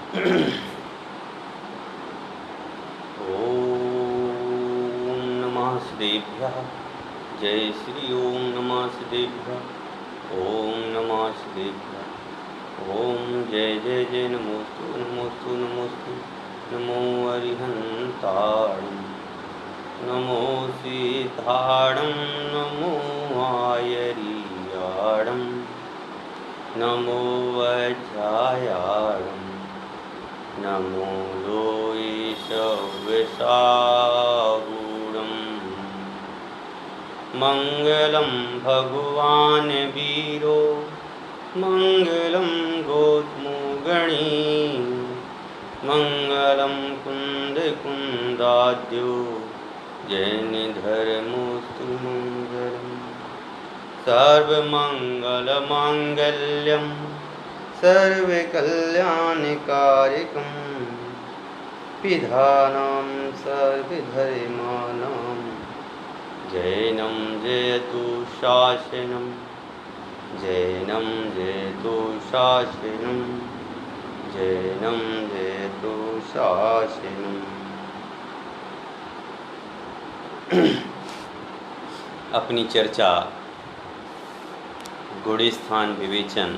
ओम नमः श्रीभ्यः। जय श्री ओम नमः श्रीभ्यः। ओम नमः श्रीभ्यः। ओम जय जय जय नमोस्तु नमोस्तु नमोस्तु। नमो अरिहन्ताणं नमो सीताणं नमो आयरियाणं नमो वज्रायाणं नमो लोईशविषारूढं। मङ्गलं भगवान् वीरो मङ्गलं गोत्मगणी मङ्गलं कुन्दकुन्दाद्यो जैनधर्मोऽस्तु मङ्गलम्। सर्वमङ्गलमाङ्गल्यं सर्वकल्याणकारिकं विधानं सर्वधर्माणां जैनं जयतु शासनं जैनं जयतु शासनं जैनं जयतु शासनम्। अपनी चर्चा गुणस्थान विवेचन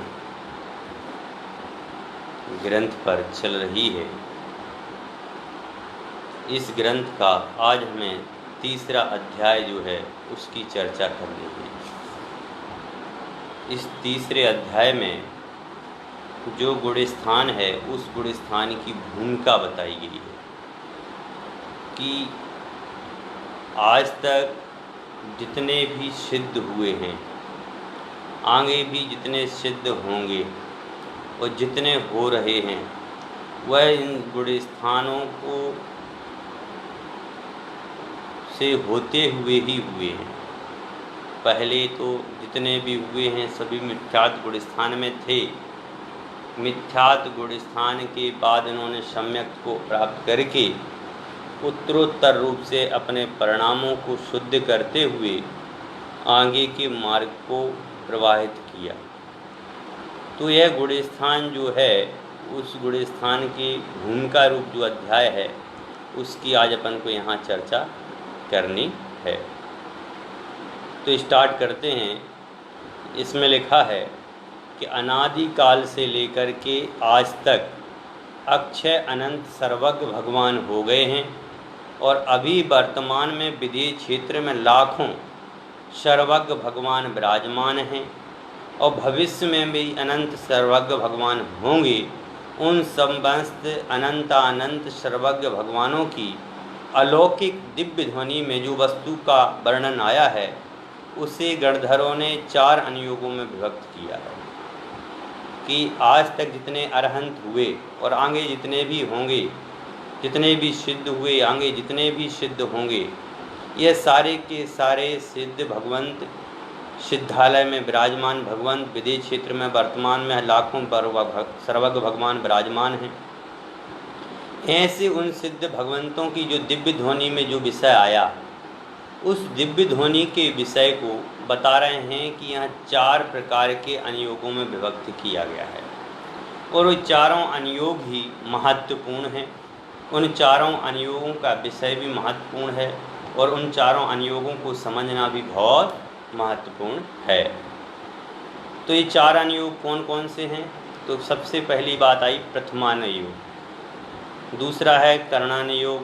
ग्रंथ पर चल रही है। इस ग्रंथ का आज हमें तीसरा अध्याय जो है उसकी चर्चा करनी है। इस तीसरे अध्याय में जो गुणस्थान है उस गुणस्थान की भूमिका बताई गई है कि आज तक जितने भी सिद्ध हुए हैं, आगे भी जितने सिद्ध होंगे और जितने हो रहे हैं, वह इन गुणस्थानों को से होते हुए ही हुए हैं। पहले तो जितने भी हुए हैं सभी मिथ्यात्व गुणस्थान में थे। मिथ्यात्व गुणस्थान के बाद इन्होंने सम्यक को प्राप्त करके उत्तरोत्तर रूप से अपने परिणामों को शुद्ध करते हुए आगे के मार्ग को प्रवाहित किया। तो यह गुणस्थान जो है उस गुणस्थान की भूमिका रूप जो अध्याय है उसकी आज अपन को यहाँ चर्चा करनी है। तो स्टार्ट करते हैं। इसमें लिखा है कि अनादि काल से लेकर के आज तक अक्षय अनंत सर्वज्ञ भगवान हो गए हैं और अभी वर्तमान में विदेह क्षेत्र में लाखों सर्वज्ञ भगवान विराजमान हैं और भविष्य में भी अनंत सर्वज्ञ भगवान होंगे। उन समस्त अनंत सर्वज्ञ भगवानों की अलौकिक दिव्य ध्वनि में जो वस्तु का वर्णन आया है उसे गणधरों ने 4 अनुयोगों में विभक्त किया है कि आज तक जितने अरहंत हुए और आगे जितने भी होंगे, जितने भी सिद्ध हुए, आगे जितने भी सिद्ध होंगे, ये सारे के सारे सिद्ध भगवंत सिद्धालय में विराजमान भगवंत विदेह क्षेत्र में वर्तमान में लाखों सर्वज्ञ भगवान विराजमान हैं। ऐसे उन सिद्ध भगवंतों की जो दिव्य ध्वनि में जो विषय आया उस दिव्य ध्वनि के विषय को बता रहे हैं कि यहाँ 4 प्रकार के अनुयोगों में विभक्त किया गया है और वो चारों अनुयोग ही महत्वपूर्ण हैं। उन चारों अनुयोगों का विषय भी महत्वपूर्ण है और उन चारों अनुयोगों को समझना भी बहुत महत्वपूर्ण है। तो ये 4 अनुयोग कौन कौन से हैं? तो सबसे पहली बात आई प्रथमानुयोग, दूसरा है करणानुयोग,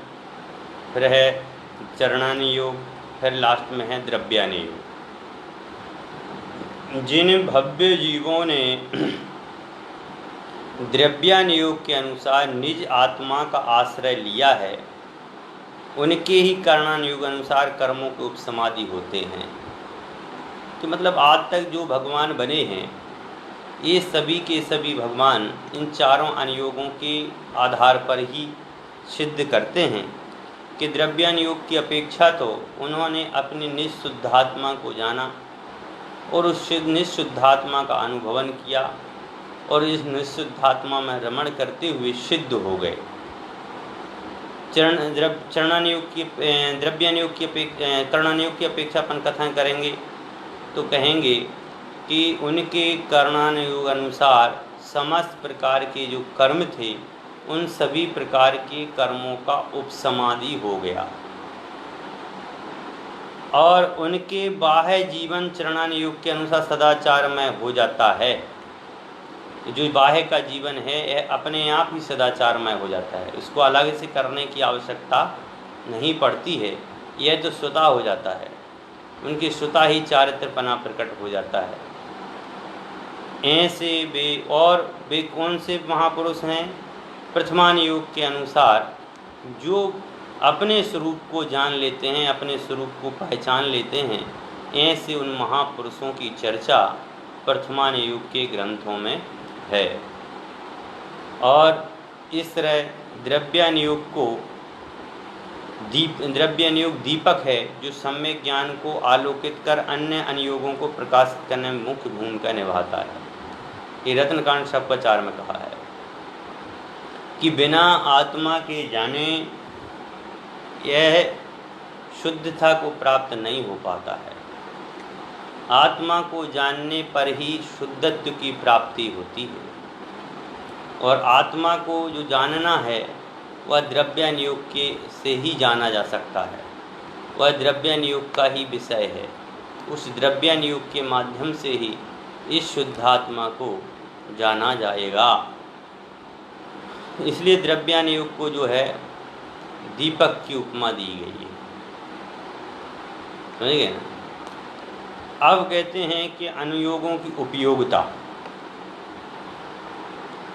फिर है चरणानुयोग, फिर लास्ट में है द्रव्यानुयोग। जिन भव्य जीवों ने द्रव्यानुयोग के अनुसार निज आत्मा का आश्रय लिया है उनके ही करणानुयोग अनुसार कर्मों के उपसमाधि होते हैं। तो मतलब आज तक जो भगवान बने हैं ये सभी के सभी भगवान इन चारों अनुयोगों के आधार पर ही सिद्ध करते हैं कि द्रव्यानुयोग की अपेक्षा तो उन्होंने अपनी निःशुद्धात्मा को जाना और उस निःशुद्धात्मा का अनुभवन किया और इस निःशुद्धात्मा में रमण करते हुए सिद्ध हो गए। चरणानुयोग की द्रव्यानुयोग की करणानुयोग की अपेक्षा अपन कथाएं करेंगे तो कहेंगे कि उनके करणानुयोग अनुसार समस्त प्रकार के जो कर्म थे उन सभी प्रकार के कर्मों का उपसमाधि हो गया और उनके बाह्य जीवन चरणान योग के अनुसार सदाचारमय हो जाता है। जो बाह्य का जीवन है यह अपने आप ही सदाचारमय हो जाता है, इसको अलग से करने की आवश्यकता नहीं पड़ती है, यह तो स्वतः हो जाता है, उनकी स्वतः ही चारित्रपना प्रकट हो जाता है। ऐसे वे कौन से महापुरुष हैं? प्रथमान योग के अनुसार जो अपने स्वरूप को जान लेते हैं, अपने स्वरूप को पहचान लेते हैं, ऐसे उन महापुरुषों की चर्चा प्रथमान योग के ग्रंथों में है। और इस तरह द्रव्यानुयोग दीपक है जो सम्यक ज्ञान को आलोकित कर अन्य अनुयोगों को प्रकाशित करने में मुख्य भूमिका निभाता है। ये रत्नकांड षट्पचार में कहा है कि बिना आत्मा के जाने यह शुद्धता को प्राप्त नहीं हो पाता है। आत्मा को जानने पर ही शुद्धत्व की प्राप्ति होती है और आत्मा को जो जानना है वह द्रव्यानुयोग के से ही जाना जा सकता है, वह द्रव्यानुयोग का ही विषय है। उस द्रव्यानुयोग के माध्यम से ही इस शुद्धात्मा को जाना जाएगा। इसलिए द्रव्यानुयोग को जो है दीपक की उपमा दी गई है, समझ गए ना। अब कहते हैं कि अनुयोगों की उपयोगिता।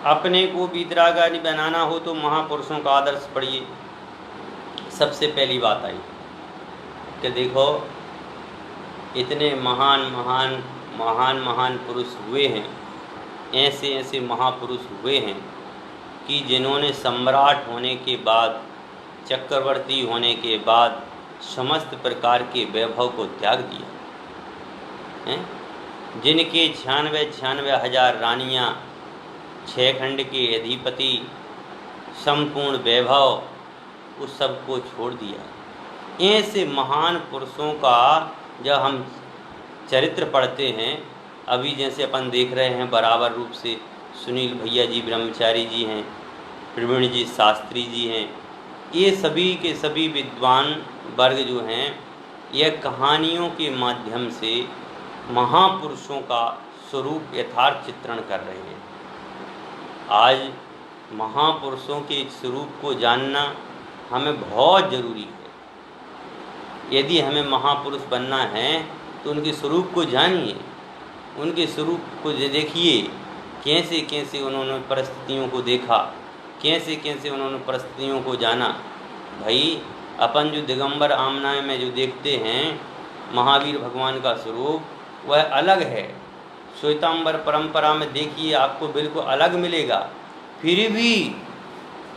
अपने को वीतरागी बनाना हो तो महापुरुषों का आदर्श पढ़िए। सबसे पहली बात आई कि देखो इतने महान पुरुष हुए हैं, ऐसे महापुरुष हुए हैं कि जिन्होंने सम्राट होने के बाद, चक्रवर्ती होने के बाद समस्त प्रकार के वैभव को त्याग दिया हैं, जिनके 96 हजार रानियाँ, 6 खंड के अधिपति, संपूर्ण वैभव, उस सब को छोड़ दिया। ऐसे महान पुरुषों का जब हम चरित्र पढ़ते हैं, अभी जैसे अपन देख रहे हैं बराबर रूप से सुनील भैया जी ब्रह्मचारी जी हैं, प्रवीण जी शास्त्री जी हैं, ये सभी के सभी विद्वान वर्ग जो हैं यह कहानियों के माध्यम से महापुरुषों का स्वरूप यथार्थ चित्रण कर रहे हैं। आज महापुरुषों के स्वरूप को जानना हमें बहुत ज़रूरी है। यदि हमें महापुरुष बनना है तो उनके स्वरूप को जानिए, उनके स्वरूप को देखिए, कैसे कैसे उन्होंने परिस्थितियों को देखा, कैसे कैसे उन्होंने परिस्थितियों को जाना। भाई अपन जो दिगंबर आमनाएं में जो देखते हैं महावीर भगवान का स्वरूप, वह अलग है। श्वेतांबर परंपरा में देखिए आपको बिल्कुल अलग मिलेगा। फिर भी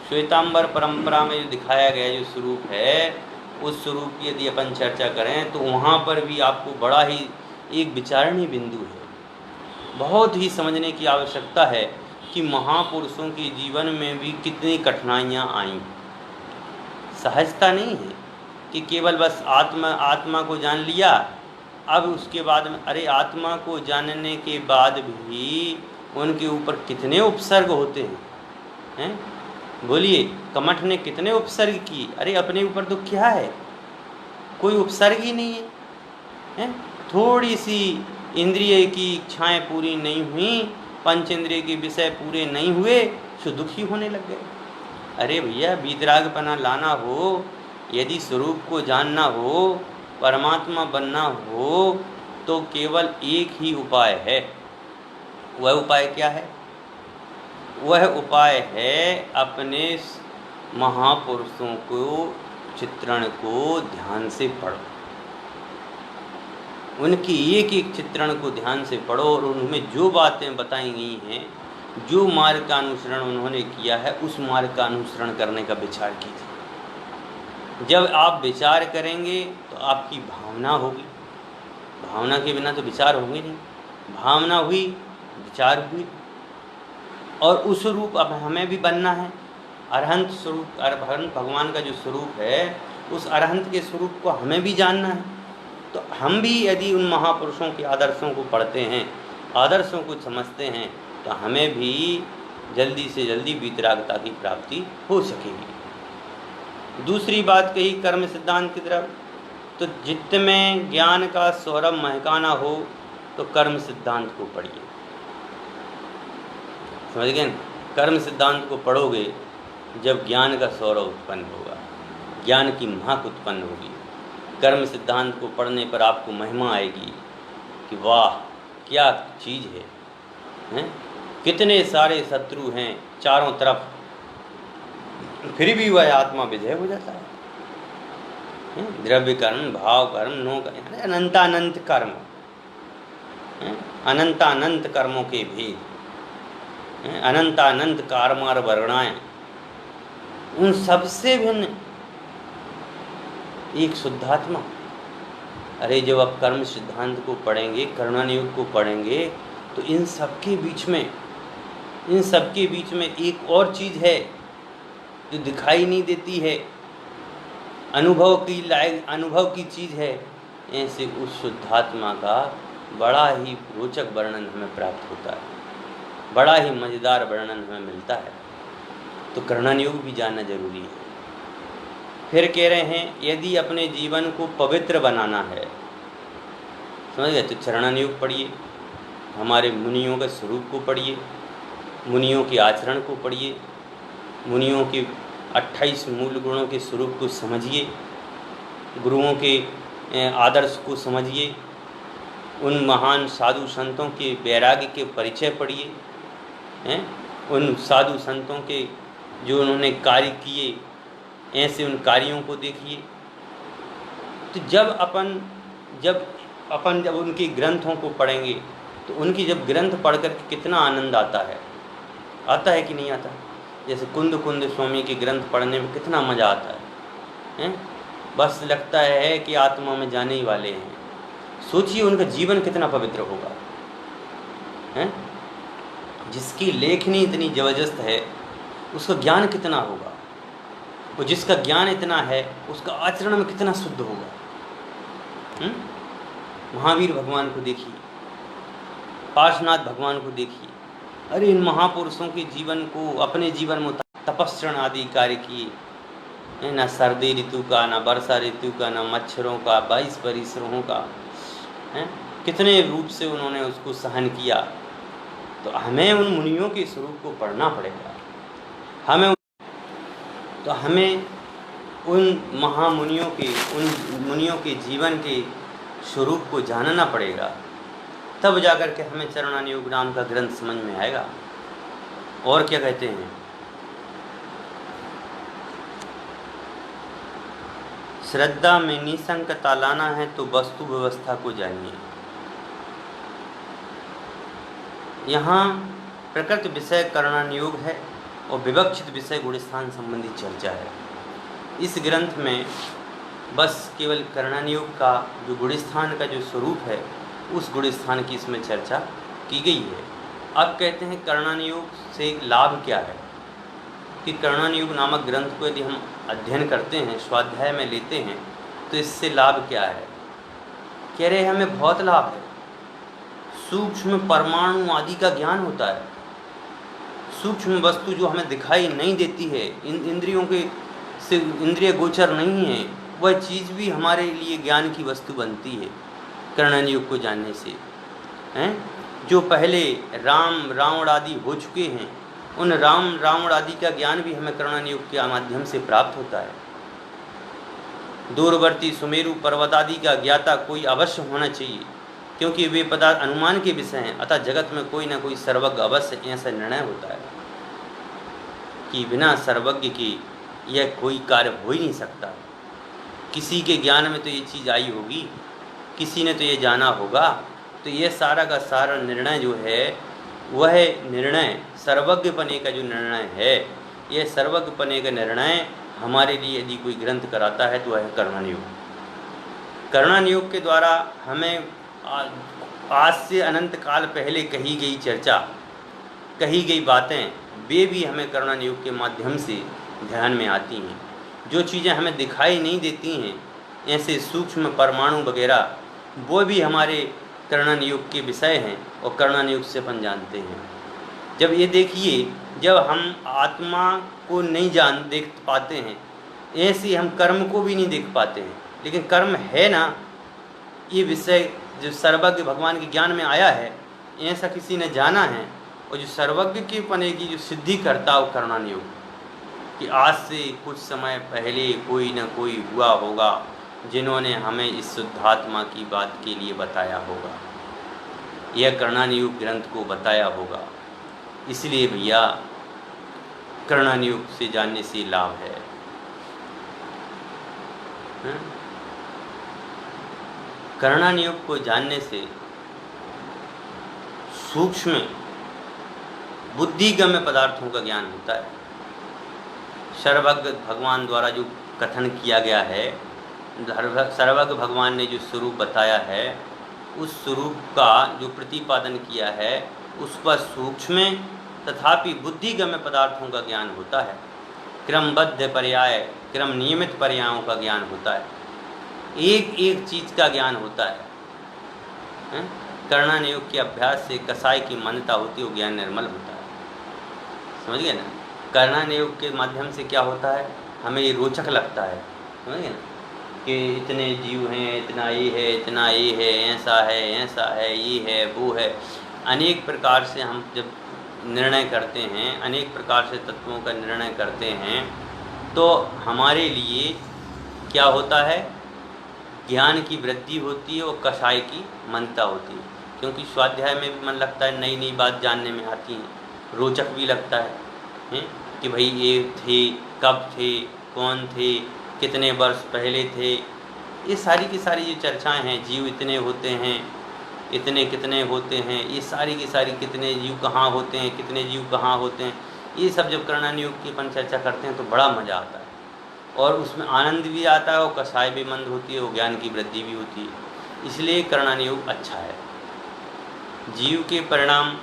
श्वेतांबर परंपरा में जो दिखाया गया जो स्वरूप है, उस स्वरूप की यदि अपन चर्चा करें तो वहाँ पर भी आपको बड़ा ही एक विचारणीय बिंदु है। बहुत ही समझने की आवश्यकता है कि महापुरुषों के जीवन में भी कितनी कठिनाइयाँ आईं। सहजता नहीं है कि केवल बस आत्मा को जान लिया, अब उसके बाद में अरे आत्मा को जानने के बाद भी उनके ऊपर कितने उपसर्ग होते हैं। बोलिए, कमठ ने कितने उपसर्ग किए? अरे अपने ऊपर तो क्या है, कोई उपसर्ग ही नहीं है। थोड़ी सी इंद्रिय की इच्छाएं पूरी नहीं हुई, पंचेंद्रिय के विषय पूरे नहीं हुए, सो दुखी होने लग गए। अरे भैया, वीतरागपना लाना हो, यदि स्वरूप को जानना हो, परमात्मा बनना हो, तो केवल एक ही उपाय है। वह उपाय क्या है? वह उपाय है अपने महापुरुषों को चित्रण को ध्यान से पढ़ो, उनकी एक एक चित्रण को ध्यान से पढ़ो और उनमें जो बातें बताई गई हैं, जो मार्ग का अनुसरण उन्होंने किया है, उस मार्ग का अनुसरण करने का विचार कीजिए। जब आप विचार करेंगे तो आपकी भावना होगी, भावना के बिना तो विचार होंगे नहीं। भावना हुई, विचार हुई, और उस रूप अब हमें भी बनना है। अरहंत स्वरूप, अरहंत भगवान का जो स्वरूप है, उस अरहंत के स्वरूप को हमें भी जानना है। तो हम भी यदि उन महापुरुषों के आदर्शों को पढ़ते हैं, आदर्शों को समझते हैं, तो हमें भी जल्दी से जल्दी वीतरागता की प्राप्ति हो सकेगी। दूसरी बात कही कर्म सिद्धांत की तरफ, तो चित्त में ज्ञान का सौरभ महकाना हो तो कर्म सिद्धांत को पढ़िए। समझ गए? कर्म सिद्धांत को पढ़ोगे जब ज्ञान का सौरभ उत्पन्न होगा, ज्ञान की महक उत्पन्न होगी। कर्म सिद्धांत को पढ़ने पर आपको महिमा आएगी कि वाह क्या चीज़ है? कितने सारे शत्रु हैं चारों तरफ, फिर भी वह आत्मा विजय हो जाता है। द्रव्य कर्म, भाव कर्म, नो कर्म, अनंतानंत कर्म, अनंतानंत कर्मों के भेद, अनंतानंत कार्मार वर्णाएं, उन सबसे भिन्न एक शुद्धात्मा। अरे जब आप कर्म सिद्धांत को पढ़ेंगे, कर्णानुयोग को पढ़ेंगे, तो इन सबके बीच में एक और चीज़ है जो दिखाई नहीं देती है, अनुभव की चीज़ है। ऐसे उस शुद्धात्मा का बड़ा ही रोचक वर्णन हमें प्राप्त होता है, बड़ा ही मज़ेदार वर्णन हमें मिलता है। तो कर्णानुयोग भी जानना जरूरी है। फिर कह रहे हैं यदि अपने जीवन को पवित्र बनाना है, समझ गए, तो चरणानुयोग पढ़िए, हमारे मुनियों के स्वरूप को पढ़िए, मुनियों के आचरण को पढ़िए, मुनियों के 28 मूल गुणों के स्वरूप को समझिए, गुरुओं के आदर्श को समझिए, उन महान साधु संतों के वैराग्य के परिचय पढ़िए, उन साधु संतों के जो उन्होंने कार्य किए, ऐसे उन कार्यों को देखिए। तो जब अपन उनके ग्रंथों को पढ़ेंगे तो उनकी जब ग्रंथ पढ़ कर कितना आनंद आता है कि नहीं आता? जैसे कुंद स्वामी के ग्रंथ पढ़ने में कितना मज़ा आता है? बस लगता है कि आत्मा में जाने ही वाले हैं। सोचिए उनका जीवन कितना पवित्र होगा, जिसकी लेखनी इतनी जबरदस्त है उसका ज्ञान कितना होगा, और जिसका ज्ञान इतना है उसका आचरण में कितना शुद्ध होगा। महावीर भगवान को देखिए, पार्श्वनाथ भगवान को देखिए। अरे इन महापुरुषों के जीवन को अपने जीवन में तपस्रण आदि कार्य किए, न सर्दी ऋतु का, न वर्षा ऋतु का, न मच्छरों का, 22 परिश्रमों का, कितने रूप से उन्होंने उसको सहन किया। तो हमें उन मुनियों के स्वरूप को पढ़ना पड़ेगा, हमें उन महामुनियों के, उन मुनियों के जीवन के स्वरूप को जानना पड़ेगा, तब जाकर के हमें चरणानुयोग नाम का ग्रंथ समझ में आएगा। और क्या कहते हैं, श्रद्धा में निसंकता लाना है तो वस्तु व्यवस्था को जानिए। यहाँ प्रकृति विषय कर्णानुयोग है और विवक्षित विषय गुणस्थान संबंधी चर्चा है। इस ग्रंथ में बस केवल कर्णानुयोग का जो गुणस्थान का जो स्वरूप है उस गुणस्थान की इसमें चर्चा की गई है। अब कहते हैं कर्णानुयोग से लाभ क्या है, कि कर्णानुयोग नामक ग्रंथ को यदि हम अध्ययन करते हैं, स्वाध्याय में लेते हैं, तो इससे लाभ क्या है? कह रहे हैं हमें बहुत लाभ है। सूक्ष्म परमाणु आदि का ज्ञान होता है। सूक्ष्म वस्तु जो हमें दिखाई नहीं देती है, इंद्रियों के से इंद्रिय गोचर नहीं है, वह चीज़ भी हमारे लिए ज्ञान की वस्तु बनती है कर्णानुयोग को जानने से। जो पहले राम रावण आदि हो चुके हैं, उन राम रावण आदि का ज्ञान भी हमें कर्णानुयोग के माध्यम से प्राप्त होता है। दूरवर्ती सुमेरु पर्वत आदि का ज्ञाता कोई अवश्य होना चाहिए, क्योंकि वे पदार्थ अनुमान के विषय हैं, अतः जगत में कोई ना कोई सर्वज्ञ अवश्य ऐसा निर्णय होता है कि बिना सर्वज्ञ के यह कोई कार्य हो ही नहीं सकता। किसी के ज्ञान में तो ये चीज़ आई होगी, किसी ने तो ये जाना होगा। तो ये सारा का सारा निर्णय जो है वह निर्णय सर्वज्ञ पने का जो निर्णय है, यह सर्वज्ञ पने का निर्णय हमारे लिए यदि कोई ग्रंथ कराता है तो वह है कर्णानुयोग। कर्णानुयोग के द्वारा हमें आज से अनंत काल पहले कही गई चर्चा, कही गई बातें, वे भी हमें कर्णानुयोग के माध्यम से ध्यान में आती हैं। जो चीज़ें हमें दिखाई नहीं देती हैं, ऐसे सूक्ष्म परमाणु वगैरह, वो भी हमारे कर्णानुयोग के विषय हैं और कर्णानुयोग से अपन जानते हैं। जब ये देखिए, जब हम आत्मा को नहीं देख पाते हैं, ऐसे हम कर्म को भी नहीं देख पाते हैं, लेकिन कर्म है ना, ये विषय जो सर्वज्ञ भगवान के ज्ञान में आया है, ऐसा किसी ने जाना है। और जो सर्वज्ञ के पने की जो सिद्धि करता है वो करणान योग, कि आज से कुछ समय पहले कोई न कोई हुआ होगा जिन्होंने हमें इस शुद्धात्मा की बात के लिए बताया होगा, यह करणान योग ग्रंथ को बताया होगा। इसलिए भैया करणान योग से जानने से लाभ है। करणान योग को जानने से सूक्ष्म बुद्धिगम्य पदार्थों का ज्ञान होता है। सर्वज्ञ भगवान द्वारा जो कथन किया गया है, सर्वज्ञ भगवान ने जो स्वरूप बताया है, उस स्वरूप का जो प्रतिपादन किया है, उस पर सूक्ष्म तथापि बुद्धिगम्य पदार्थों का ज्ञान होता है। क्रमबद्ध पर्याय, क्रम नियमित पर्यायों का ज्ञान होता है, एक एक चीज़ का ज्ञान होता है। करणान योग के अभ्यास से कसाई की मान्यता होती है, वो ज्ञान निर्मल होता है। समझ गए ना? करणान योग के माध्यम से क्या होता है, हमें ये रोचक लगता है, समझ गए ना, कि इतने जीव हैं, इतना ये है, इतना ये है, ऐसा है, ये है, वो है। अनेक प्रकार से हम जब निर्णय करते हैं, अनेक प्रकार से तत्वों का निर्णय करते हैं, तो हमारे लिए क्या होता है, ज्ञान की वृद्धि होती है और कषाय की मनता होती है। क्योंकि स्वाध्याय में भी मन लगता है, नई नई बात जानने में आती है, रोचक भी लगता है कि भाई ये थे, कब थे, कौन थे, कितने वर्ष पहले थे। ये सारी की सारी जो चर्चाएं हैं, जीव इतने होते हैं, इतने कितने होते हैं, ये सारी की सारी कितने जीव कहाँ होते हैं, कितने जीव कहाँ होते हैं, ये सब जब करणान योग की अपन चर्चा करते हैं तो बड़ा मज़ा आता है और उसमें आनंद भी आता है और कषाय भी मंद होती है और ज्ञान की वृद्धि भी होती है। इसलिए करणान योग अच्छा है। जीव के परिणाम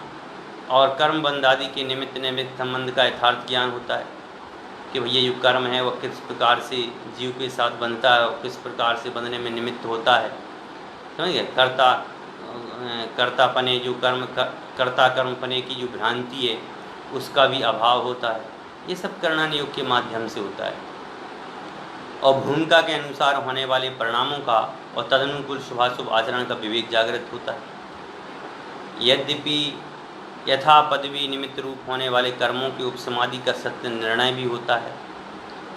और कर्म बंध आदि के निमित्त निमित्त संबंध का यथार्थ ज्ञान होता है कि भैया जो कर्म है वह किस प्रकार से जीव के साथ बनता है और किस प्रकार से बनने में निमित्त होता है। समझिए, कर्तापने जो कर्ता कर्मपने की जो भ्रांति है उसका भी अभाव होता है। ये सब करणान योग के माध्यम से होता है और भूमिका के अनुसार होने वाले परिणामों का और तदनुकूल शुभाशुभ आचरण का विवेक जागृत होता है। यद्यपि यथा पदवी निमित्त रूप होने वाले कर्मों के उपसमाधि का सत्य निर्णय भी होता है।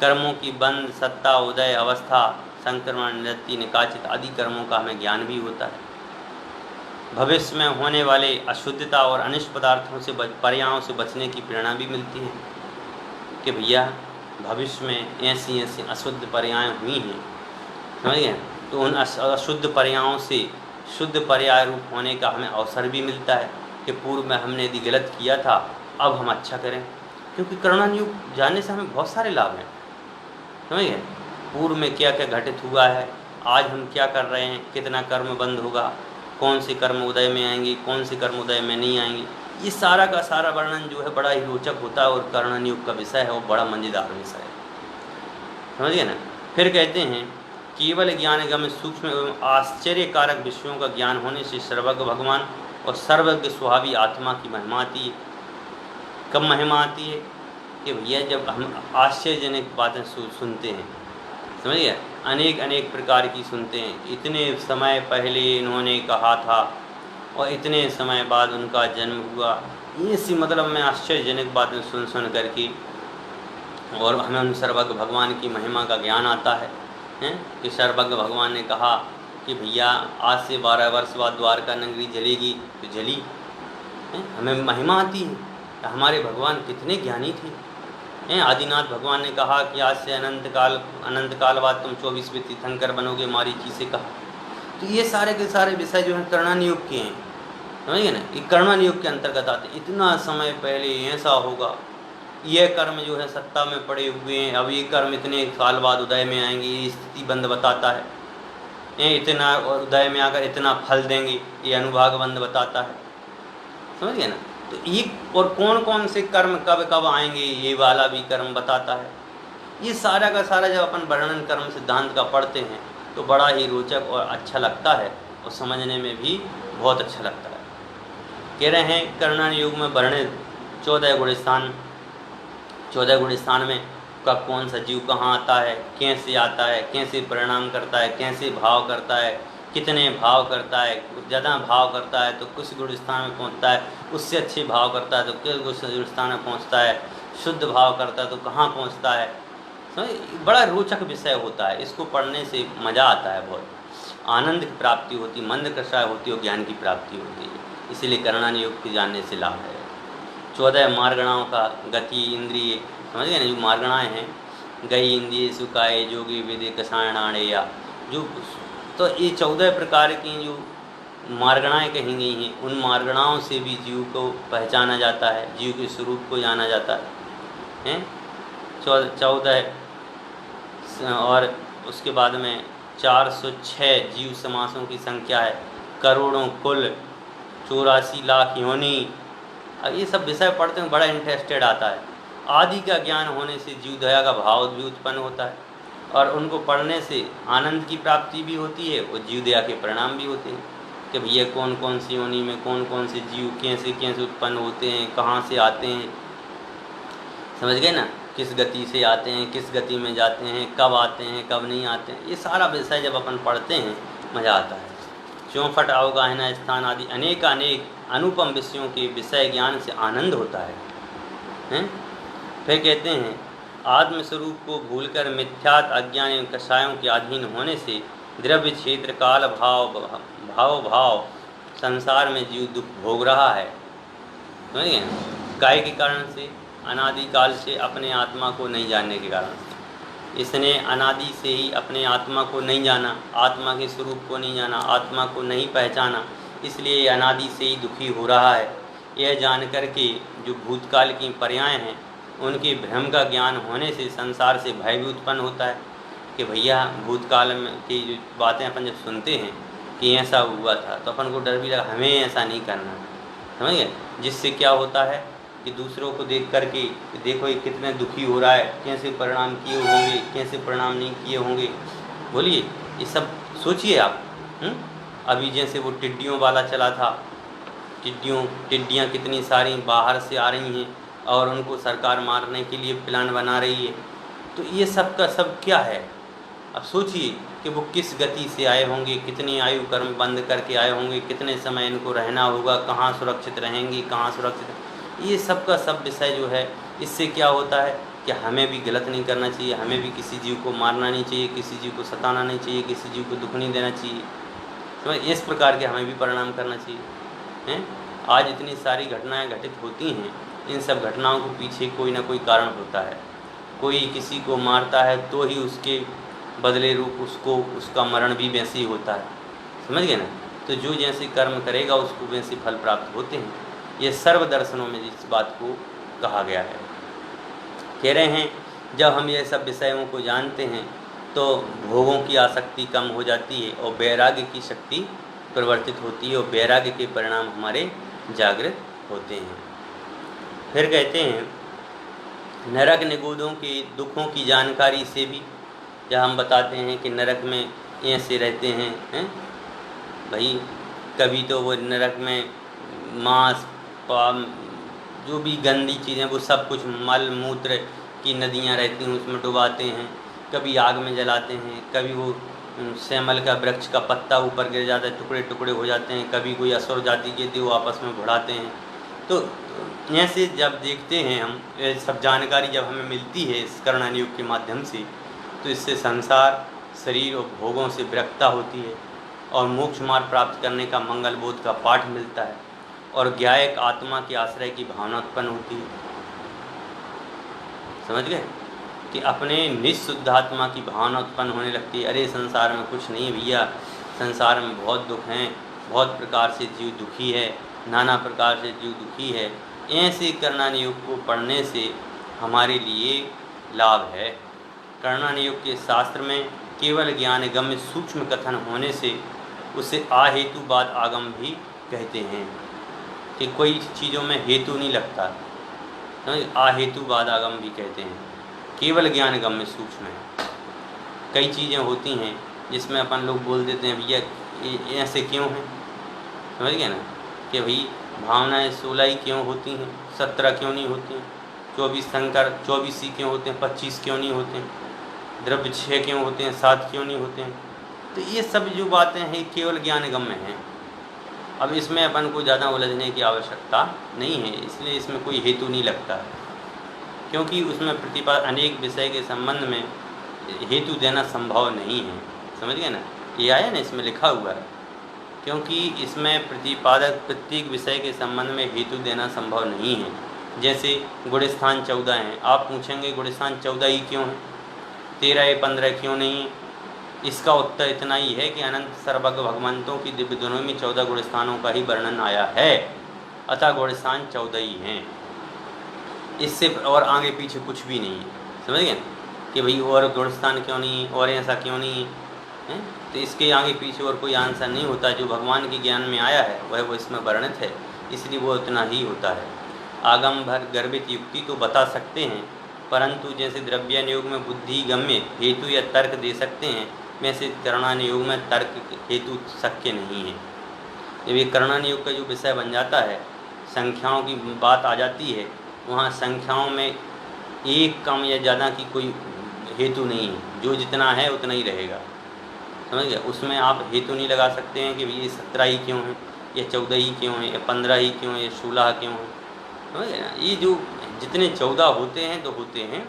कर्मों की बंध, सत्ता, उदय, अवस्था, संक्रमण, निवृत्ति, निकाचित आदि कर्मों का हमें ज्ञान भी होता है। भविष्य में होने वाले अशुद्धता और अनिष्ट पदार्थों से पर्यायों से बचने की प्रेरणा भी मिलती है कि भैया भविष्य में ऐसी ऐसी अशुद्ध पर्याय हुई हैं, समझिए, तो उन अशुद्ध पर्यायों से शुद्ध पर्याय रूप होने का हमें अवसर भी मिलता है कि पूर्व में हमने यदि गलत किया था अब हम अच्छा करें। क्योंकि करणान योग जानने से हमें बहुत सारे लाभ हैं, समझिए, पूर्व में क्या क्या घटित हुआ है, आज हम क्या कर रहे हैं, कितना कर्म बंद होगा, कौन से कर्म उदय में आएंगे, कौन से कर्म उदय में नहीं आएंगे। ये सारा का सारा वर्णन जो है बड़ा ही रोचक होता है और करणान योग का विषय है वो बड़ा मज़ेदार विषय है, समझिए ना। फिर कहते हैं केवल ज्ञानगम्य सूक्ष्म एवं आश्चर्यकारक विषयों का ज्ञान होने से सर्वज्ञ भगवान और सर्वज्ञ स्वभावी आत्मा की महिमा आती है। कब महिमा आती है कि भैया जब हम आश्चर्यजनक बातें सुनते हैं, समझिए, अनेक अनेक प्रकार की सुनते हैं। इतने समय पहले इन्होंने कहा था और इतने समय बाद उनका जन्म हुआ, ये सी मतलब में आश्चर्यजनक बातें सुन सुन करके और हमें उन सर्वज्ञ भगवान की महिमा का ज्ञान आता है कि सर्वज्ञ भगवान ने कहा कि भैया आज से 12 वर्ष बाद द्वारका नगरी जलेगी, तो जली। हमें महिमा आती है, हमारे भगवान कितने ज्ञानी थे। आदिनाथ भगवान ने कहा कि आज से अनंत काल बाद तुम 24वें तीर्थंकर बनोगे, मारीची से कहा। तो ये सारे के सारे विषय जो हैं करणान योग के हैं, समझिए ना, ये करणान योग के अंतर्गत आते हैं। इतना समय पहले ऐसा होगा, ये कर्म जो है सत्ता में पड़े हुए हैं, अब ये कर्म इतने साल बाद उदय में आएंगे, ये स्थिति बंध बताता है। इतना उदय में आकर इतना फल देंगे, ये अनुभाग बंध बताता है, समझिए ना। तो ये और कौन कौन से कर्म कब कब आएंगे ये वाला भी कर्म बताता है। ये सारा का सारा जब अपन वर्णन कर्म सिद्धांत का पढ़ते हैं तो बड़ा ही रोचक और अच्छा लगता है और समझने में भी बहुत अच्छा लगता है। कह रहे हैं करणान योग में वर्णित 14 गुणस्थान में कब कौन सा जीव कहाँ आता है, कैसे परिणाम करता है, कैसे भाव करता है, कितने भाव करता है, ज़्यादा भाव करता है तो किस गुण स्थान में पहुँचता है, उससे अच्छे भाव करता है तो किस गुण स्थान में पहुँचता है, शुद्ध भाव करता है तो कहाँ पहुँचता है। बड़ा रोचक विषय होता है, इसको पढ़ने से मज़ा आता है, बहुत आनंद की प्राप्ति होती, मंद कषाय होती और ज्ञान की प्राप्ति होती है। इसीलिए करणानि योग के जानने से लाभ है। 14 मार्गणाओं का गति इंद्रिय, समझ गए ना, जो मार्गणाएँ हैं, गई इंद्रिय सुकाए जोगी वेदे कषायणाणे, या जो, तो ये 14 प्रकार की जो मार्गणाएँ कही गई हैं, उन मार्गणाओं से भी जीव को पहचाना जाता है, जीव के स्वरूप को जाना जाता है। 14 और उसके बाद में 406 जीव समासों की संख्या है, करोड़ों कुल, 84 लाख योनि। अब ये सब विषय पढ़ते हैं, बड़ा इंटरेस्टेड आता है। आदि का ज्ञान होने से जीव दया का भाव भी उत्पन्न होता है और उनको पढ़ने से आनंद की प्राप्ति भी होती है और जीव दया के परिणाम भी होते हैं कि भैया कौन कौन सी योनि में कौन कौन से जीव कैसे कैसे उत्पन्न होते हैं, कहाँ से आते हैं, समझ गए ना, किस गति से आते हैं, किस गति में जाते हैं, कब आते हैं, कब नहीं आते हैं। ये सारा विषय जब अपन पढ़ते हैं मज़ा आता है। चौफट अवगाहना स्थान आदि अनेक अनुपम विषयों के विषय ज्ञान से आनंद होता है। फिर कहते हैं आत्मस्वरूप को भूलकर मिथ्यात अज्ञान एवं कषायों के अधीन होने से द्रव्य क्षेत्र काल भाव संसार में जीव दुख भोग रहा है। समझिए, काय के कारण से, अनादिकाल से अपने आत्मा को नहीं जानने के कारण से। इसने अनादि से ही अपने आत्मा को नहीं जाना, आत्मा के स्वरूप को नहीं जाना, आत्मा को नहीं पहचाना, इसलिए अनादि से ही दुखी हो रहा है। यह जान कर के जो भूतकाल की पर्याय हैं उनके भ्रम का ज्ञान होने से संसार से भय भी उत्पन्न होता है कि भैया भूतकाल में की जो बातें अपन जब सुनते हैं कि ऐसा हुआ था तो अपन को डर भी लगा, हमें ऐसा नहीं करना, समझ गए। जिससे क्या होता है कि दूसरों को देख कर के देखो ये कितने दुखी हो रहा है, कैसे परिणाम किए होंगे, कैसे परिणाम नहीं किए होंगे। बोलिए, ये सब सोचिए आप। अभी जैसे वो टिड्डियों वाला चला था, टिड्डियाँ कितनी सारी बाहर से आ रही हैं और उनको सरकार मारने के लिए प्लान बना रही है। तो ये सब का सब क्या है? अब सोचिए कि वो किस गति से आए होंगे, कितनी आयु कर्म बंद करके आए होंगे, कितने समय इनको रहना होगा, कहाँ सुरक्षित रहेंगे, कहाँ सुरक्षित। ये सब का सब विषय जो है, इससे क्या होता है कि हमें भी गलत नहीं करना चाहिए, हमें भी किसी जीव को मारना नहीं चाहिए, किसी जीव को सताना नहीं चाहिए, किसी जीव को दुख नहीं देना चाहिए। तो इस प्रकार के हमें भी परिणाम करना चाहिए हैं। आज इतनी सारी घटनाएं घटित होती हैं, इन सब घटनाओं के पीछे कोई ना कोई कारण होता है। कोई किसी को मारता है तो ही उसके बदले रूप उसको उसका मरण भी वैसे ही होता है, समझ गए ना। तो जो जैसे कर्म करेगा उसको वैसे फल प्राप्त होते हैं। ये सर्व दर्शनों में इस बात को कहा गया है। कह रहे हैं जब हम ये सब विषयों को जानते हैं तो भोगों की आसक्ति कम हो जाती है और वैराग्य की शक्ति परिवर्तित होती है और वैराग्य के परिणाम हमारे जागृत होते हैं। फिर कहते हैं नरक निगूढ़ों के दुखों की जानकारी से भी, जब हम बताते हैं कि नरक में ऐसे रहते हैं भाई, कभी तो वो नरक में मांस जो भी गंदी चीज़ें वो सब कुछ मल मूत्र की नदियाँ रहती हैं उसमें डुबाते हैं, कभी आग में जलाते हैं, कभी वो सैमल का वृक्ष का पत्ता ऊपर गिर जाता है, टुकड़े टुकड़े हो जाते हैं, कभी कोई असुर जाति के देव आपस में भिड़ाते हैं। तो ऐसे जब देखते हैं हम, सब जानकारी जब हमें मिलती है इस करणानि योग के माध्यम से, तो इससे संसार शरीर और भोगों से विरक्ता होती है और मोक्ष मार्ग प्राप्त करने का मंगल बोध का पाठ मिलता है और ज्ञायक आत्मा के आश्रय की भावना उत्पन्न होती है। समझ गए कि अपने निःशुद्धात्मा की भावना उत्पन्न होने लगती है। अरे संसार में कुछ नहीं भैया, संसार में बहुत दुख हैं, बहुत प्रकार से जीव दुखी है, नाना प्रकार से जीव दुखी है। ऐसे करणानि योग को पढ़ने से हमारे लिए लाभ है। करणानि योग के शास्त्र में केवल ज्ञान गम्य सूक्ष्म कथन होने से उसे अहेतुवाद आगम भी कहते हैं कि कोई चीज़ों में हेतु नहीं लगता, अहेतुवाद आगम भी कहते हैं। केवल ज्ञान गम्य सूक्ष्म है। कई चीज़ें होती हैं जिसमें अपन लोग बोल देते हैं भैया ये ऐसे क्यों है, समझ गए ना, कि भाई भावनाएं 16 ही क्यों होती हैं, 17 क्यों नहीं होती हैं, 24 शंकर 24 ही क्यों होते हैं, 25 क्यों नहीं होते हैं, द्रव्य 6 क्यों होते हैं, 7 क्यों नहीं होते हैं। तो ये सब जो बातें हैं केवल ज्ञानगम्य हैं। अब इसमें अपन को ज़्यादा उलझने की आवश्यकता नहीं है, इसलिए इसमें कोई हेतु नहीं लगता है, क्योंकि उसमें प्रतिपाद अनेक विषय के संबंध में हेतु देना संभव नहीं है। समझ गए ना, ये आया ना इसमें लिखा हुआ है, क्योंकि इसमें प्रतिपादक प्रत्येक विषय के संबंध में हेतु देना संभव नहीं है। जैसे गुण स्थान 14 हैं, आप पूछेंगे गुण स्थान 14 ही क्यों है, 13 या 15 क्यों नहीं है। इसका उत्तर इतना ही है कि अनंत सर्वज्ञ भगवंतों की दिव्य दोनों में 14 गुण स्थानों का ही वर्णन आया है, अतः गुण स्थान 14 ही हैं, इससे और आगे पीछे कुछ भी नहीं है। समझ गए कि भाई और गुण स्थान क्यों नहीं है और ऐसा क्यों नहीं है, तो इसके आगे पीछे और कोई आंसर नहीं होता। जो भगवान के ज्ञान में आया है वह वो इसमें वर्णित है, इसलिए वो उतना ही होता है। आगम भर गर्भित युक्ति तो बता सकते हैं, परंतु जैसे द्रव्यानुयोग में बुद्धि गम्य हेतु या तर्क दे सकते हैं, वैसे करणानुयोग में तर्क हेतु शक्य नहीं है। जब ये करणानुयोग का जो विषय बन जाता है, संख्याओं की बात आ जाती है, वहाँ संख्याओं में एक कम या ज़्यादा की कोई हेतु नहीं है, जो जितना है उतना ही रहेगा। समझ गए, उसमें आप हेतु नहीं लगा सकते हैं कि ये 17 ही क्यों है, या 14 ही क्यों है, या 15 ही क्यों है, या 16 क्यों है। समझ गए ना, ये जो जितने 14 होते हैं तो होते हैं,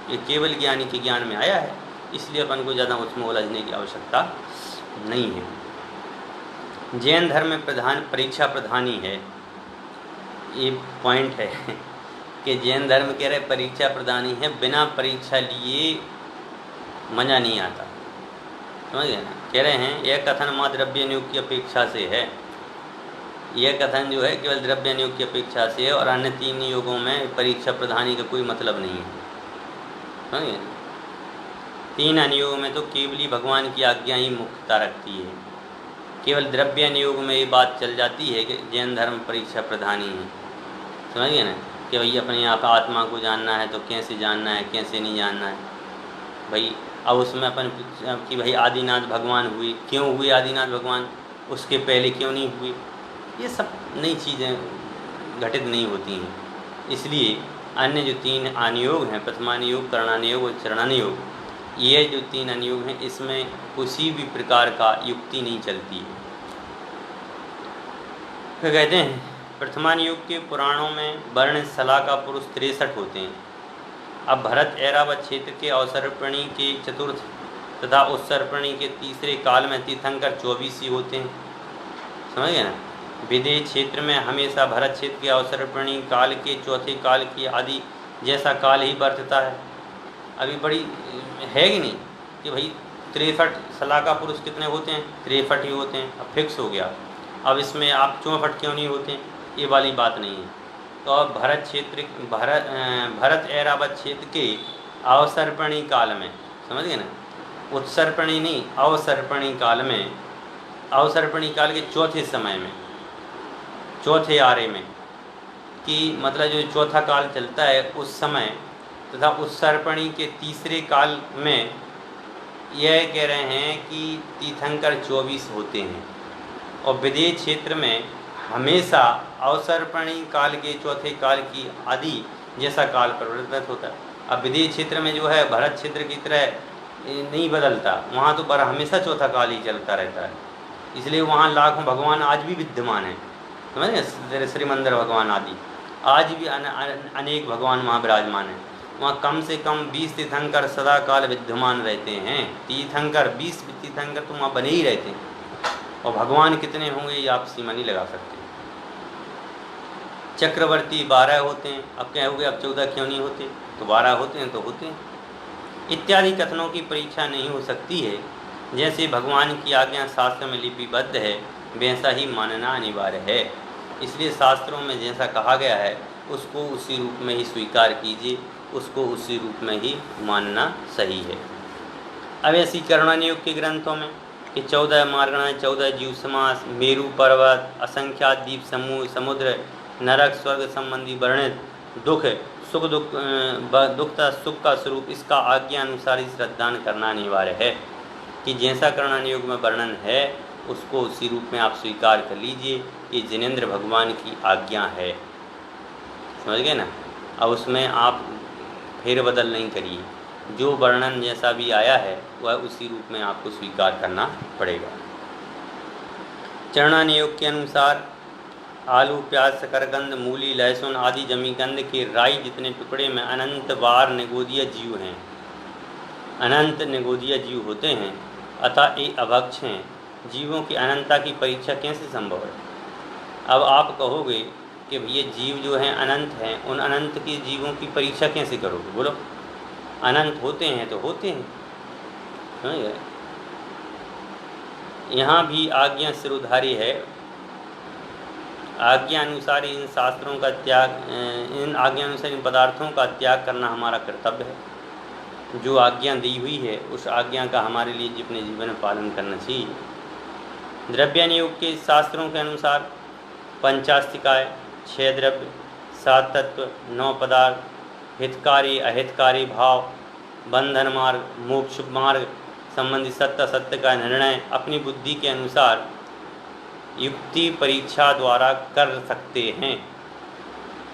ये केवल ज्ञानी के ज्ञान में आया है, इसलिए अपन को ज़्यादा उसमें उलझने की आवश्यकता नहीं है। जैन धर्म में प्रधान परीक्षा प्रधानी है, ये पॉइंट है कि जैन धर्म कह रहे परीक्षा प्रधानी है, बिना परीक्षा लिए मज़ा नहीं आता। समझ गए ना, कह रहे हैं यह कथन माँ द्रव्यानुयोग की अपेक्षा से है, यह कथन जो है केवल द्रव्यानुयोग की अपेक्षा से है, और अन्य 3 योगों में परीक्षा प्रधानी का कोई मतलब नहीं है। समझ गए, 3 अनुयोग में तो केवली भगवान की आज्ञा ही मुख्यता रखती है। केवल द्रव्यानुयोग में ये बात चल जाती है कि जैन धर्म परीक्षा प्रधानी है। समझ गए ना, कि भाई अपने आप आत्मा को जानना है तो कैसे जानना है, कैसे नहीं जानना है भाई। अब उसमें अपन कि भाई आदिनाथ भगवान हुए, क्यों हुए आदिनाथ भगवान, उसके पहले क्यों नहीं हुए, ये सब नई चीज़ें घटित नहीं होती हैं। इसलिए अन्य जो 3 अनुयोग हैं, प्रथमानुयोग, करणानुयोग और चरणानुयोग, ये जो 3 अनुयोग हैं, इसमें किसी भी प्रकार का युक्ति नहीं चलती है। तो कहते हैं प्रथमानुयोग के पुराणों में वर्ण सला का पुरुष 63 होते हैं। अब भरत ऐरावत क्षेत्र के अवसर्पणी के चतुर्थ तथा उत्सर्पणी के तीसरे काल में तीर्थंकर 24 ही होते हैं। समझ गए ना, विदेह क्षेत्र में हमेशा भरत क्षेत्र के अवसर्पणी काल के चौथे काल की आदि जैसा काल ही बरतता है। अभी बड़ी है कि नहीं कि भाई 63 सलाह का पुरुष कितने होते हैं, 63 ही होते हैं, अब फिक्स हो गया। अब इसमें आप 64 क्यों नहीं होते, ये वाली बात नहीं है। तो अब भरत ऐरावत क्षेत्र के अवसर्पणी काल में, समझ गए ना, उत्सर्पणी नहीं अवसर्पणी काल में, अवसर्पणी काल के चौथे समय में, चौथे आरे में, कि मतलब जो चौथा काल चलता है उस समय, तथा उत्सर्पणी के तीसरे काल में यह कह रहे हैं कि तीर्थंकर 24 होते हैं। और विदेह क्षेत्र में हमेशा अवसर्पणी काल के चौथे काल की आदि जैसा काल परिवर्तित होता है। अब विदेह क्षेत्र में जो है भरत क्षेत्र की तरह नहीं बदलता, वहाँ तो पर हमेशा चौथा काल ही चलता रहता है, इसलिए वहाँ लाखों भगवान आज भी विद्यमान हैं। समझे, श्री मंदिर भगवान आदि आज भी अनेक भगवान वहाँ विराजमान हैं। वहाँ कम से कम 20 तीर्थंकर सदा काल विद्यमान रहते हैं। तीर्थंकर 20 तीर्थंकर तो वहाँ बने ही रहते हैं, और भगवान कितने होंगे ये आप सीमा नहीं लगा सकते। चक्रवर्ती 12 होते हैं, अब क्या हो गया, अब 14 क्यों नहीं होते, तो 12 होते हैं तो होते हैं। इत्यादि कथनों की परीक्षा नहीं हो सकती है। जैसे भगवान की आज्ञा शास्त्र में लिपिबद्ध है, वैसा ही मानना अनिवार्य है। इसलिए शास्त्रों में जैसा कहा गया है उसको उसी रूप में ही स्वीकार कीजिए, उसको उसी रूप में ही मानना सही है। अब ऐसी करणानुयोग के ग्रंथों में कि 14 मार्गणाएँ, 14 जीव समास, मेरु पर्वत, असंख्यात द्वीप समूह, समुद्र, नरक, स्वर्ग संबंधी वर्णित दुख, सुख दुख दुखता सुख का स्वरूप, इसका आज्ञा अनुसार ही श्रद्धान करना अनिवार्य है। कि जैसा करणानुयोग में वर्णन है उसको उसी रूप में आप स्वीकार कर लीजिए। ये जिनेंद्र भगवान की आज्ञा है, समझ गए ना। अब उसमें आप फेरबदल नहीं करिए, जो वर्णन जैसा भी आया है वह उसी रूप में आपको स्वीकार करना पड़ेगा। चरणानुयोग के अनुसार आलू, प्याज, शकरकंद, मूली, लहसुन आदि जमीकंद के राई जितने टुकड़े में अनंत बार निगोदीय जीव हैं, अनंत निगोदीय जीव होते हैं, अतः ये अभक्ष हैं। जीवों की अनंतता की परीक्षा कैसे संभव है? अब आप कहोगे कि भैया जीव जो हैं अनंत हैं, उन अनंत के जीवों की परीक्षा कैसे करोगे? बोलो, अनंत होते हैं तो होते हैं। यहाँ भी आज्ञा सिरोधारी है। आज्ञा अनुसार इन शास्त्रों का त्याग, इन आज्ञा अनुसार इन पदार्थों का त्याग करना हमारा कर्तव्य है। जो आज्ञा दी हुई है उस आज्ञा का हमारे लिए अपने जीवन में पालन करना चाहिए। द्रव्यानुयोग के शास्त्रों के अनुसार पंचास्तिकाय, 6 द्रव्य, 7 तत्व, 9 पदार्थ, हितकारी अहितकारी भाव, बंधन मार्ग, मोक्ष मार्ग संबंधी सत्य असत्य का निर्णय अपनी बुद्धि के अनुसार युक्ति परीक्षा द्वारा कर सकते हैं।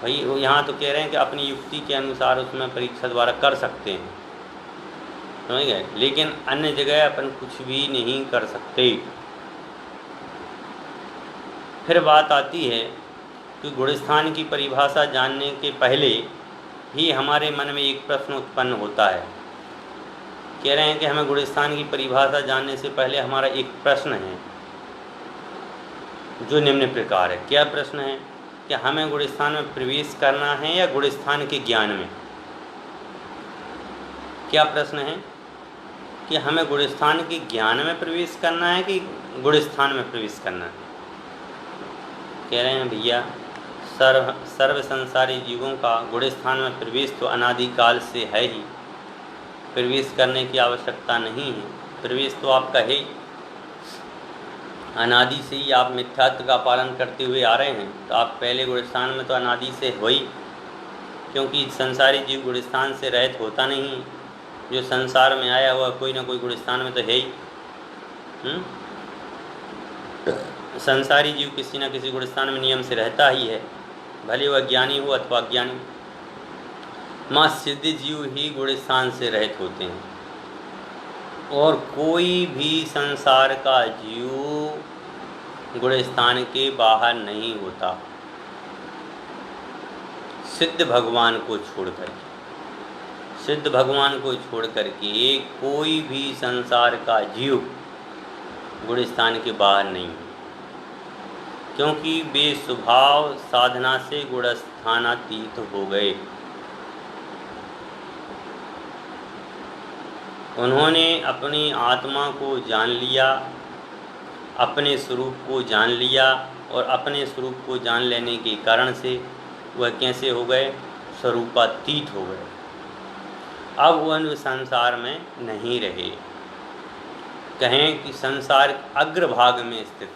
भाई यहाँ तो कह रहे हैं कि अपनी युक्ति के अनुसार उसमें परीक्षा द्वारा कर सकते हैं, समझ गए। लेकिन अन्य जगह अपन कुछ भी नहीं कर सकते। फिर बात आती है कि गुणस्थान की परिभाषा जानने के पहले ही हमारे मन में एक प्रश्न उत्पन्न होता है। कह रहे हैं कि हमें गुणस्थान की परिभाषा जानने से पहले हमारा एक प्रश्न है जो निम्न प्रकार है। क्या प्रश्न है? कि हमें गुणस्थान में प्रवेश करना है या गुणस्थान के ज्ञान में? क्या प्रश्न है? कि हमें गुणस्थान के ज्ञान में प्रवेश करना है कि गुणस्थान में प्रवेश करना है? कह रहे हैं भैया सर्व संसारी जीवों का गुणस्थान में प्रवेश तो अनादिकाल से है ही, प्रवेश करने की आवश्यकता नहीं है। प्रवेश तो आपका है ही, अनादि से ही आप मिथ्यात्व का पालन करते हुए आ रहे हैं, तो आप पहले गुणस्थान में तो अनादि से हो ही, क्योंकि संसारी जीव गुणस्थान से रहित होता नहीं। जो संसार में आया हुआ कोई ना कोई गुणस्थान में तो है ही। संसारी जीव किसी न किसी गुणस्थान में नियम से रहता ही है, भले वह ज्ञानी हो अथवा अज्ञानी। माँ सिद्ध जीव ही गुणस्थान से रहित होते हैं, और कोई भी संसार का जीव गुणस्थान के बाहर नहीं होता, सिद्ध भगवान को छोड़कर। सिद्ध भगवान को छोड़ करके कोई भी संसार का जीव गुणस्थान के बाहर नहीं है, क्योंकि वे स्वभाव साधना से गुणस्थानातीत हो गए। उन्होंने अपनी आत्मा को जान लिया, अपने स्वरूप को जान लिया, और अपने स्वरूप को जान लेने के कारण से वह कैसे हो गए? स्वरूपातीत हो गए। अब वह संसार में नहीं रहे। कहें कि संसार अग्रभाग में स्थित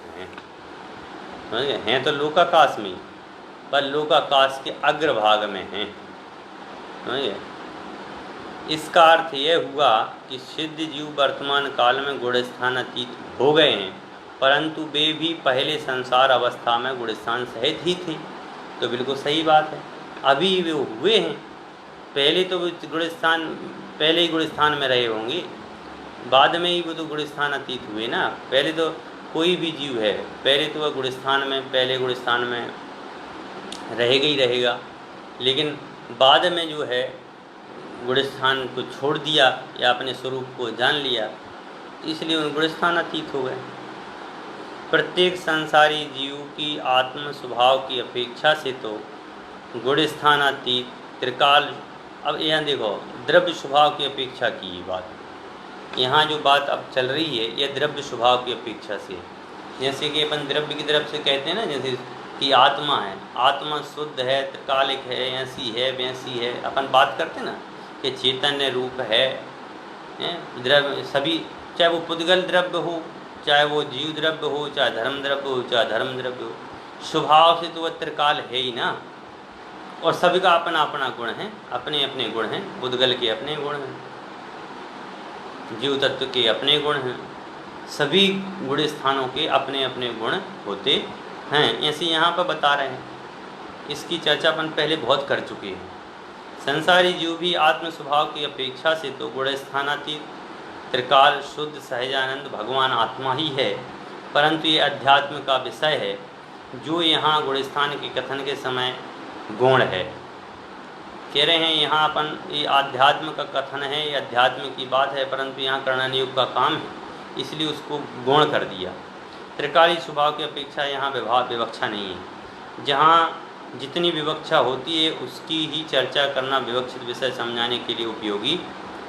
हैं तो लोकाकाश में, पर लोकाकाश के अग्रभाग में हैं। इसका अर्थ यह हुआ कि सिद्ध जीव वर्तमान काल में गुणस्थान अतीत हो गए हैं, परंतु वे भी पहले संसार अवस्था में गुणस्थान सहित ही थे। तो बिल्कुल सही बात है, अभी वे हुए हैं। पहले तो गुणस्थान, पहले ही गुणस्थान में रहे होंगे, बाद में ही वो तो गुणस्थान अतीत हुए ना। पहले तो कोई भी जीव है, पहले तो वह गुणस्थान में, पहले गुणस्थान में रहेगा ही रहेगा, लेकिन बाद में जो है गुणस्थान को छोड़ दिया या अपने स्वरूप को जान लिया, इसलिए उन गुणस्थान अतीत हो गए। प्रत्येक संसारी जीव की आत्म स्वभाव की अपेक्षा से तो गुणस्थान अतीत त्रिकाल। अब यहाँ देखो, द्रव्य स्वभाव की अपेक्षा की बात, यहाँ जो बात अब चल रही है यह द्रव्य स्वभाव की अपेक्षा से। जैसे कि अपन द्रव्य की तरफ से कहते हैं ना, जैसे कि आत्मा है, आत्मा शुद्ध है, त्रिकालिक है, ऐसी है वैसी है। अपन बात करते हैं ना कि चैतन्य रूप है, द्रव्य सभी, चाहे वो पुद्गल द्रव्य हो, चाहे वो जीव द्रव्य हो, चाहे धर्म द्रव्य हो, चाहे धर्म द्रव्य हो, स्वभाव से तो वह त्रिकाल है ही ना। और सभी का अपना अपना गुण है, अपने अपने गुण हैं। पुद्गल के अपने गुण हैं, जीव तत्व के अपने गुण हैं, सभी गुण स्थानों के अपने अपने गुण होते हैं, ऐसे यहाँ पर बता रहे हैं। इसकी चर्चा अपन पहले बहुत कर चुके हैं। संसारी जीव भी आत्म स्वभाव की अपेक्षा से तो गुण स्थानातीत त्रिकाल शुद्ध सहजानंद भगवान आत्मा ही है, परंतु ये अध्यात्म का विषय है, जो यहाँ गुण स्थान के कथन के समय गौण है। कह रहे हैं यहाँ अपन ये आध्यात्म का कथन है, ये अध्यात्म की बात है, परंतु यहाँ कर्णनियोग का काम है, इसलिए उसको गौण कर दिया। त्रिकाली स्वभाव की अपेक्षा यहाँ विवक्षा नहीं है। जहाँ जितनी विवक्षा होती है उसकी ही चर्चा करना विवक्षित विषय समझाने के लिए उपयोगी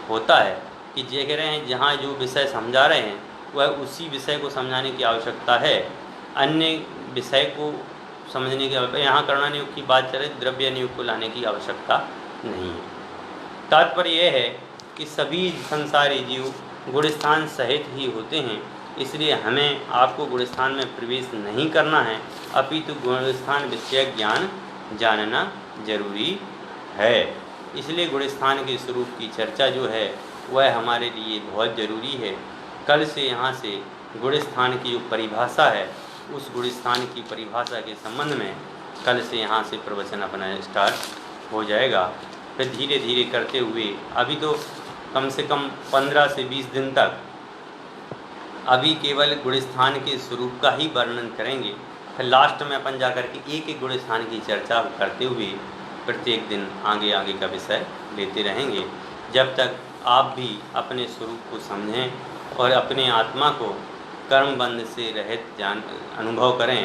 होता है। कि ये कह रहे हैं जहाँ जो विषय समझा रहे हैं वह उसी विषय को समझाने की आवश्यकता है, अन्य विषय को समझने की आवश्यकता। यहाँ कर्णनियोग की बात चले, द्रव्य नियोग को लाने की आवश्यकता नहीं है। तात्पर्य यह है कि सभी संसारी जीव गुणस्थान सहित ही होते हैं, इसलिए हमें आपको गुणस्थान में प्रवेश नहीं करना है, अपितु गुणस्थान विषयक ज्ञान जानना जरूरी है। इसलिए गुणस्थान के स्वरूप की चर्चा जो है वह हमारे लिए बहुत ज़रूरी है। कल से यहाँ से गुणस्थान की जो परिभाषा है उस गुणस्थान की परिभाषा के संबंध में कल से यहाँ से प्रवचन अपना स्टार्ट हो जाएगा। फिर धीरे धीरे करते हुए अभी तो कम से कम 15 से 20 दिन तक अभी केवल गुणस्थान के स्वरूप का ही वर्णन करेंगे। फिर लास्ट में अपन जाकर के एक एक गुणस्थान की चर्चा करते हुए प्रत्येक दिन आगे आगे का विषय लेते रहेंगे, जब तक आप भी अपने स्वरूप को समझें और अपने आत्मा को कर्म बंध से रहित अनुभव करें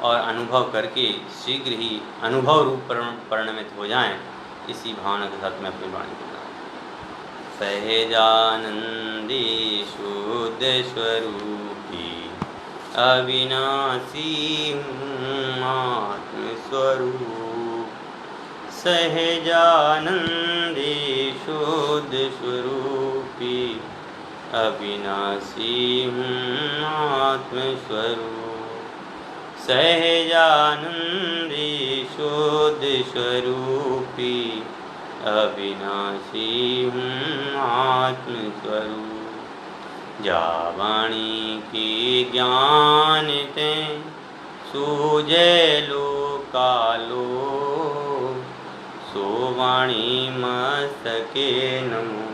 और अनुभव करके शीघ्र ही अनुभव रूप परिणमित हो जाएं। इसी भावना के साथ में अपनी वाणी को सहजानंदी शुद्ध स्वरूपी अविनाशी आत्मस्वरूप, सहजानंदी शुद्ध स्वरूपी अविनाशी आत्मस्वरूप, सहजानंदी शुद्ध स्वरूपी अविनाशी आत्मस्वरूप। जावाणी की ज्ञान ते सूझे लो कालो, सोवाणी मस्तके नमो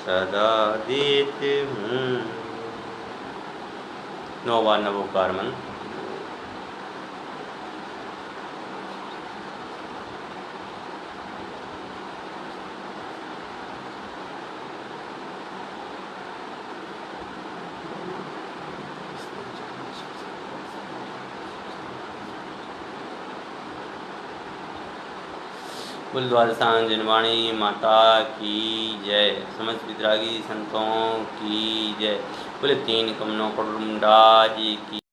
सदा देते हूँ। 9 बार नवोकार मंत्र। कुल द्वादशांग जनवाणी माता की जय, समस्त वितरागी संतों की जय, कुल 3 कमलों करुणा जी की